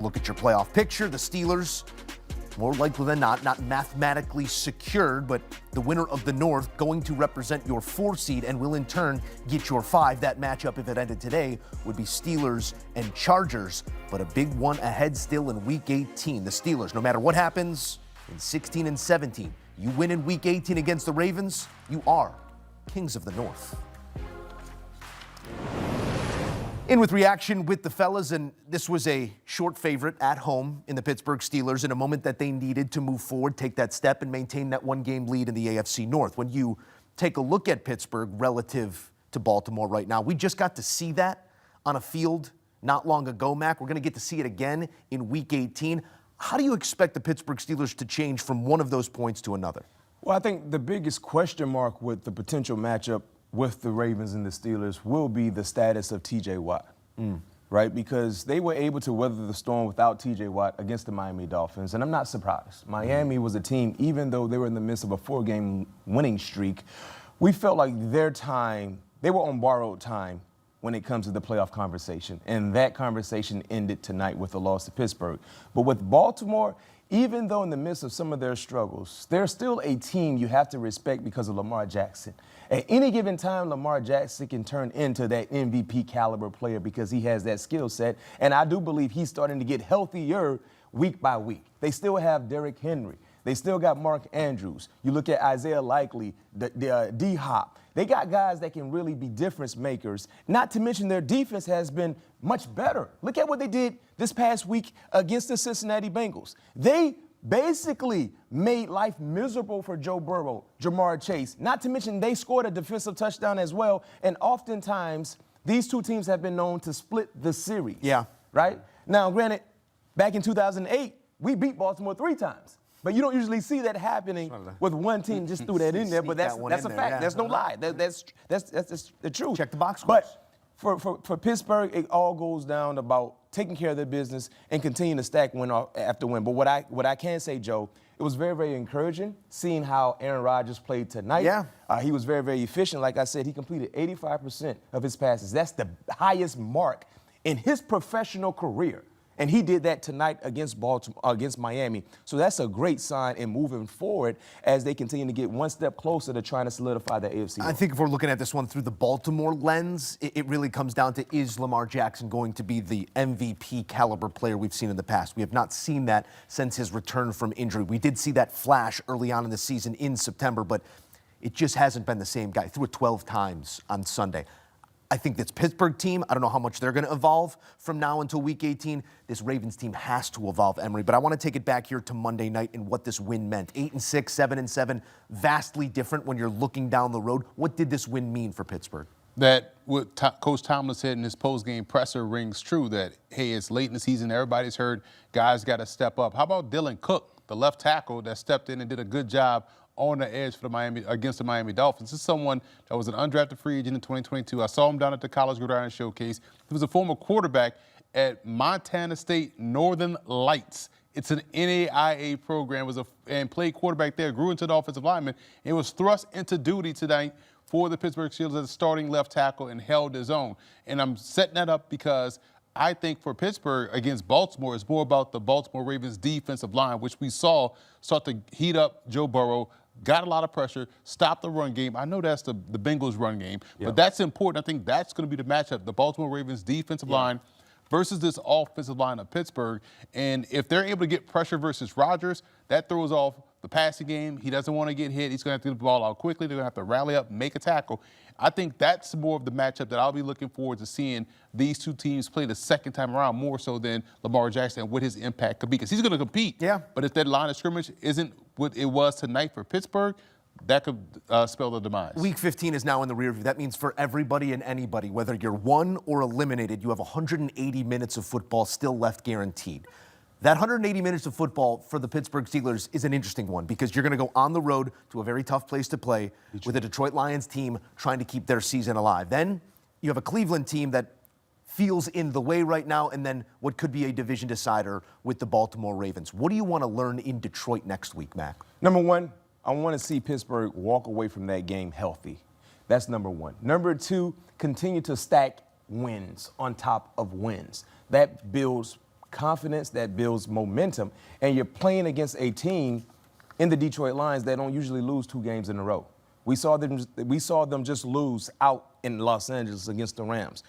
Look at your playoff picture. The Steelers, more likely than not mathematically secured, but the winner of the North going to represent your 4 seed and will in turn get your 5. That matchup, if it ended today, would be Steelers and Chargers, but a big one ahead still in Week 18. The Steelers, no matter what happens in 16 and 17, you win in Week 18 against the Ravens, you are Kings of the North. In with reaction with the fellas, and this was a short favorite at home in the Pittsburgh Steelers in a moment that they needed to move forward, take that step, and maintain that 1-game lead in the AFC North. When you take a look at Pittsburgh relative to Baltimore right now, we just got to see that on a field not long ago, Mac. We're going to get to see it again in Week 18. How do you expect the Pittsburgh Steelers to change from one of those points to another? Well, I think the biggest question mark with the potential matchup with the Ravens and the Steelers will be the status of T.J. Watt, right? Because they were able to weather the storm without T.J. Watt against the Miami Dolphins, and I'm not surprised. Miami was a team, even though they were in the midst of a 4-game winning streak, we felt like their time, they were on borrowed time when it comes to the playoff conversation, and that conversation ended tonight with a loss to Pittsburgh. But with Baltimore, even though in the midst of some of their struggles, they're still a team you have to respect because of Lamar Jackson. At any given time, Lamar Jackson can turn into that MVP caliber player because he has that skill set. And I do believe he's starting to get healthier week by week. They still have Derrick Henry. They still got Mark Andrews. You look at Isaiah Likely, D-Hop. They got guys that can really be difference makers, not to mention their defense has been much better. Look at what they did this past week against the Cincinnati Bengals. They basically made life miserable for Joe Burrow, Jamar Chase, not to mention they scored a defensive touchdown as well, and oftentimes these two teams have been known to split the series. Yeah. Right? Now, granted, back in 2008, we beat Baltimore 3 times. But you don't usually see that happening with one team. Just threw that in there, but that's a fact. Yeah. That's no lie. That's the truth. Check the box scores. But for Pittsburgh, it all goes down about taking care of their business and continuing to stack win after win. But what I can say, Joe, it was very, very encouraging seeing how Aaron Rodgers played tonight. Yeah. He was very, very efficient. Like I said, he completed 85% of his passes. That's the highest mark in his professional career. And he did that tonight against Miami. So that's a great sign in moving forward as they continue to get one step closer to trying to solidify the AFC North. I think if we're looking at this one through the Baltimore lens, it really comes down to, is Lamar Jackson going to be the MVP caliber player we've seen in the past? We have not seen that since his return from injury. We did see that flash early on in the season in September, but it just hasn't been the same guy. He threw it 12 times on Sunday. I think this Pittsburgh team, I don't know how much they're going to evolve from now until Week 18. This Ravens team has to evolve, Emory. But I want to take it back here to Monday night and what this win meant. 8-6, 7-7, vastly different when you're looking down the road. What did this win mean for Pittsburgh? That what Coach Tomlin said in his post-game presser rings true, that, hey, it's late in the season, everybody's hurt, guys got to step up. How about Dylan Cook, the left tackle that stepped in and did a good job on the edge for against the Miami Dolphins? This is someone that was an undrafted free agent in 2022. I saw him down at the College Gridiron Showcase. He was a former quarterback at Montana State Northern Lights. It's an NAIA program, and played quarterback there, grew into the offensive lineman, and was thrust into duty tonight for the Pittsburgh Steelers as a starting left tackle and held his own. And I'm setting that up because I think for Pittsburgh against Baltimore, it's more about the Baltimore Ravens defensive line, which we saw start to heat up Joe Burrow, got a lot of pressure, stopped the run game. I know that's the Bengals run game, but that's important. I think that's going to be the matchup, the Baltimore Ravens defensive line versus this offensive line of Pittsburgh. And if they're able to get pressure versus Rodgers, that throws off the passing game. He doesn't want to get hit. He's going to have to get the ball out quickly. They're going to have to rally up, make a tackle. I think that's more of the matchup that I'll be looking forward to seeing these two teams play the second time around, more so than Lamar Jackson and what his impact could be. Because he's going to compete. Yeah. But if that line of scrimmage isn't what it was tonight for Pittsburgh, that could spell the demise. Week 15 is now in the rear view. That means for everybody and anybody, whether you're won or eliminated, you have 180 minutes of football still left guaranteed. That 180 minutes of football for the Pittsburgh Steelers is an interesting one because you're going to go on the road to a very tough place to play with a Detroit Lions team trying to keep their season alive. Then you have a Cleveland team that feels in the way right now, and then what could be a division decider with the Baltimore Ravens. What do you want to learn in Detroit next week, Mac? Number one, I want to see Pittsburgh walk away from that game healthy. That's number one. Number two, continue to stack wins on top of wins. That builds confidence, that builds momentum, and you're playing against a team in the Detroit Lions that don't usually lose 2 games in a row. We saw them just lose out in Los Angeles against the Rams,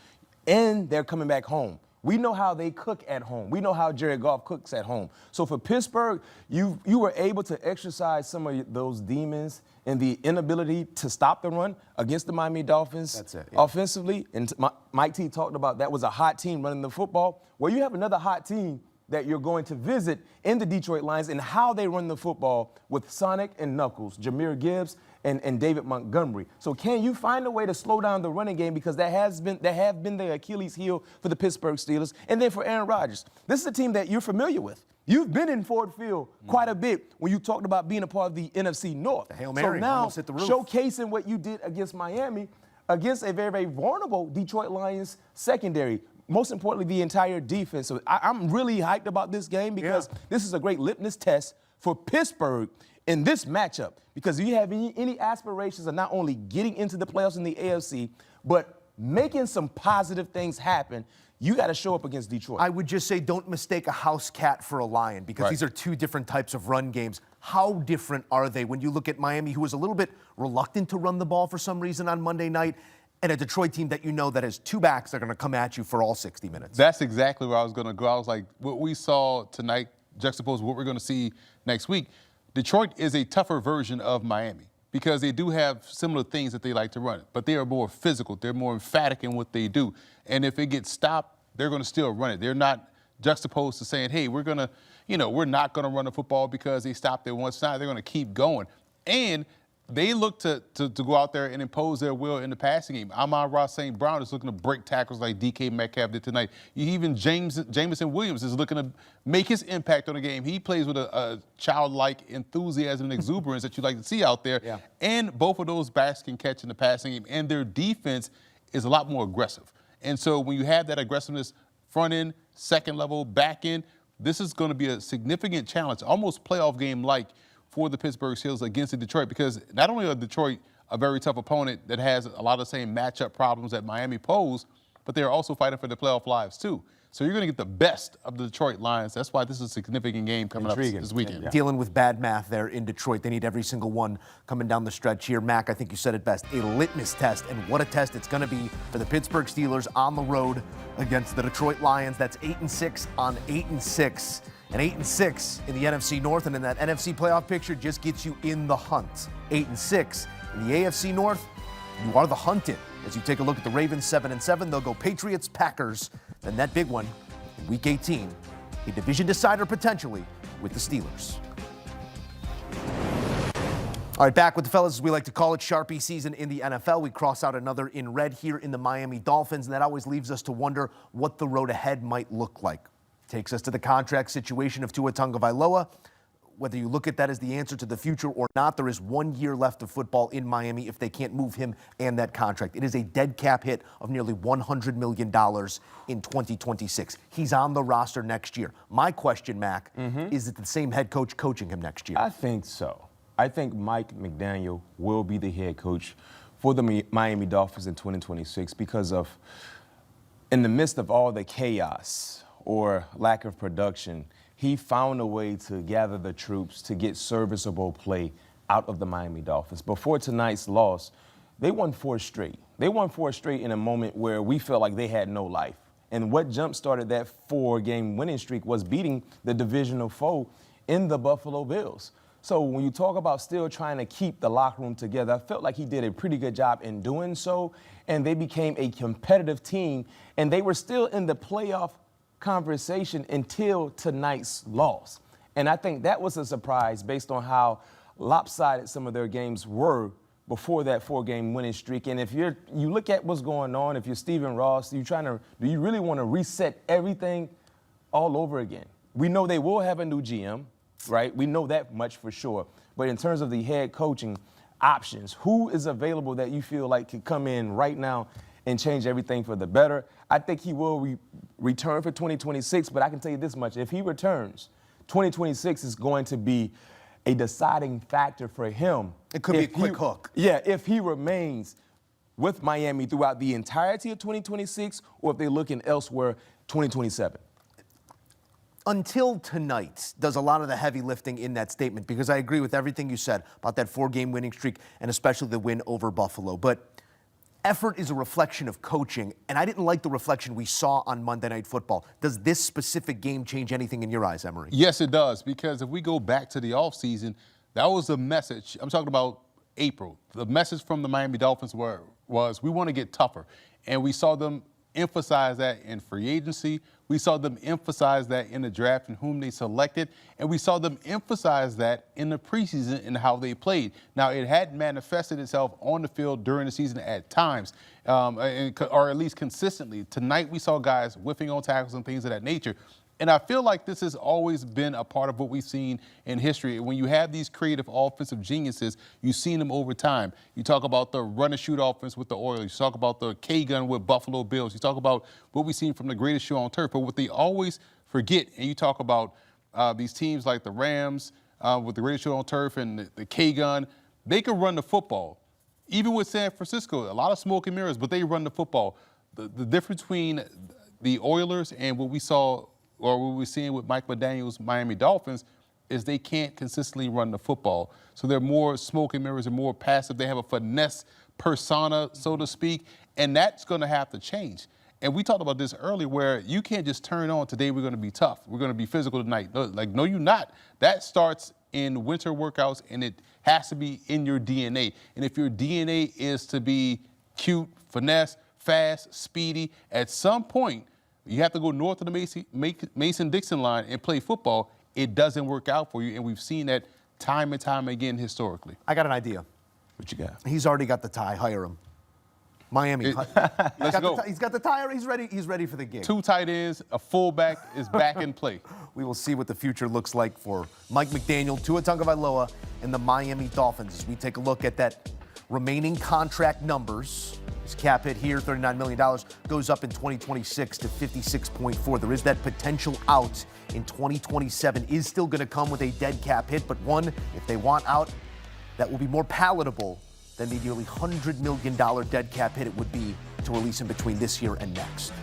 and they're coming back home. We know how they cook at home. We know how Jared Goff cooks at home. So for Pittsburgh, you were able to exercise some of those demons and the inability to stop the run against the Miami Dolphins. That's it, yeah. Offensively. And Mike T talked about that was a hot team running the football. Well, you have another hot team that you're going to visit in the Detroit Lions and how they run the football with Sonic and Knuckles, Jahmyr Gibbs and David Montgomery. So can you find a way to slow down the running game, because that have been the Achilles heel for the Pittsburgh Steelers. And then for Aaron Rodgers, this is a team that you're familiar with. You've been in Ford Field quite a bit when you talked about being a part of the NFC North. The Hail Mary, so now, almost hit the roof. Showcasing what you did against Miami, against a very, very vulnerable Detroit Lions secondary, most importantly, the entire defense. So I'm really hyped about this game, because this is a great litmus test for Pittsburgh in this matchup. Because if you have any aspirations of not only getting into the playoffs in the AFC, but making some positive things happen, you got to show up against Detroit. I would just say don't mistake a house cat for a lion, because these are 2 different types of run games. How different are they when you look at Miami, who was a little bit reluctant to run the ball for some reason on Monday night, and a Detroit team that you know that has 2 backs that are going to come at you for all 60 minutes? That's exactly where I was going to go. I was like, what we saw tonight juxtaposed what we're going to see next week. Detroit is a tougher version of Miami, because they do have similar things that they like to run, but they are more physical. They're more emphatic in what they do. And if it gets stopped, they're going to still run it. They're not juxtaposed to saying, hey, we're not going to run the football because they stopped it once. Now they're going to keep going. And they look to go out there and impose their will in the passing game. Amon-Ra St. Brown is looking to break tackles like DK Metcalf did tonight. Even Jameson Williams is looking to make his impact on the game. He plays with a childlike enthusiasm and exuberance that you like to see out there. Yeah. And both of those backs can catch in the passing game. And their defense is a lot more aggressive. And so when you have that aggressiveness front end, second level, back end, this is going to be a significant challenge, almost playoff game-like, for the Pittsburgh Steelers against the Detroit, because not only are Detroit a very tough opponent that has a lot of the same matchup problems that Miami pose, but they're also fighting for the playoff lives too. So you're going to get the best of the Detroit Lions. That's why this is a significant game coming up this weekend. Yeah. Dealing with bad math there in Detroit. They need every single one coming down the stretch here. Mac, I think you said it best, a litmus test, and what a test it's going to be for the Pittsburgh Steelers on the road against the Detroit Lions. That's 8-6 on 8-6. And 8-6 in the NFC North, and in that NFC playoff picture just gets you in the hunt. 8-6 in the AFC North, you are the hunted. As you take a look at the Ravens 7-7, they'll go Patriots, Packers, then that big one in Week 18, a division decider potentially with the Steelers. All right, back with the fellas, as we like to call it, Sharpie season in the NFL. We cross out another in red here in the Miami Dolphins, and that always leaves us to wonder what the road ahead might look like. Takes us to the contract situation of Tua Tagovailoa. Whether you look at that as the answer to the future or not, there is 1 year left of football in Miami if they can't move him and that contract. It is a dead cap hit of nearly $100 million in 2026. He's on the roster next year. My question, Mac, is it the same head coach coaching him next year? I think so. I think Mike McDaniel will be the head coach for the Miami Dolphins in 2026 because of, in the midst of all the chaos or lack of production, he found a way to gather the troops to get serviceable play out of the Miami Dolphins. Before tonight's loss, they won 4 straight. They won 4 straight in a moment where we felt like they had no life. And what jump-started that 4-game winning streak was beating the divisional foe in the Buffalo Bills. So when you talk about still trying to keep the locker room together, I felt like he did a pretty good job in doing so, and they became a competitive team, and they were still in the playoff conversation until tonight's loss. And I think that was a surprise based on how lopsided some of their games were before that 4-game winning streak. And if you look at what's going on, if you're Stephen Ross, do you really want to reset everything all over again? We know they will have a new GM, right? We know that much for sure. But in terms of the head coaching options, who is available that you feel like could come in right now and change everything for the better? I think he will return for 2026, but I can tell you this much. If he returns, 2026 is going to be a deciding factor for him. It could be a quick hook. Yeah, if he remains with Miami throughout the entirety of 2026 or if they're looking elsewhere 2027. until tonight does a lot of the heavy lifting in that statement, because I agree with everything you said about that 4-game winning streak and especially the win over Buffalo. But effort is a reflection of coaching, and I didn't like the reflection we saw on Monday Night Football. Does this specific game change anything in your eyes, Emory? Yes, it does, because if we go back to the offseason, that was the message. I'm talking about April. The message from the Miami Dolphins was we want to get tougher, and we saw them emphasize that in free agency. We saw them emphasize that in the draft and whom they selected, and we saw them emphasize that in the preseason and how they played. Now, it had manifested itself on the field during the season at times, or at least consistently. Tonight, we saw guys whiffing on tackles and things of that nature. And I feel like this has always been a part of what we've seen in history. When you have these creative offensive geniuses, you've seen them over time. You talk about the run-and-shoot offense with the Oilers. You talk about the K-gun with Buffalo Bills. You talk about what we've seen from the greatest show on turf. But what they always forget, and you talk about these teams like the Rams with the greatest show on turf and the K-gun, they can run the football. Even with San Francisco, a lot of smoke and mirrors, but they run the football. The difference between the Oilers and what we saw or what we're seeing with Mike McDaniel's Miami Dolphins is they can't consistently run the football. So they're more smoke and mirrors and more passive. They have a finesse persona, so to speak, and that's going to have to change. And we talked about this earlier where you can't just turn on, today we're going to be tough. We're going to be physical tonight. No, you're not. That starts in winter workouts, and it has to be in your DNA. And if your DNA is to be cute, finesse, fast, speedy, at some point, you have to go north of the Mason-Dixon line and play football. It doesn't work out for you, and we've seen that time and time again historically. I got an idea. What you got? He's already got the tie. Hire him. Miami. Let's go. He's got the tie. He's ready. He's ready for the gig. 2 tight ends, a fullback is back in play. We will see what the future looks like for Mike McDaniel, Tua Tagovailoa, and the Miami Dolphins as we take a look at that remaining contract numbers. His cap hit here, $39 million, goes up in 2026 to 56.4. There is that potential out in 2027. Is still going to come with a dead cap hit, but one, if they want out, that will be more palatable than the nearly $100 million dead cap hit it would be to release him between this year and next.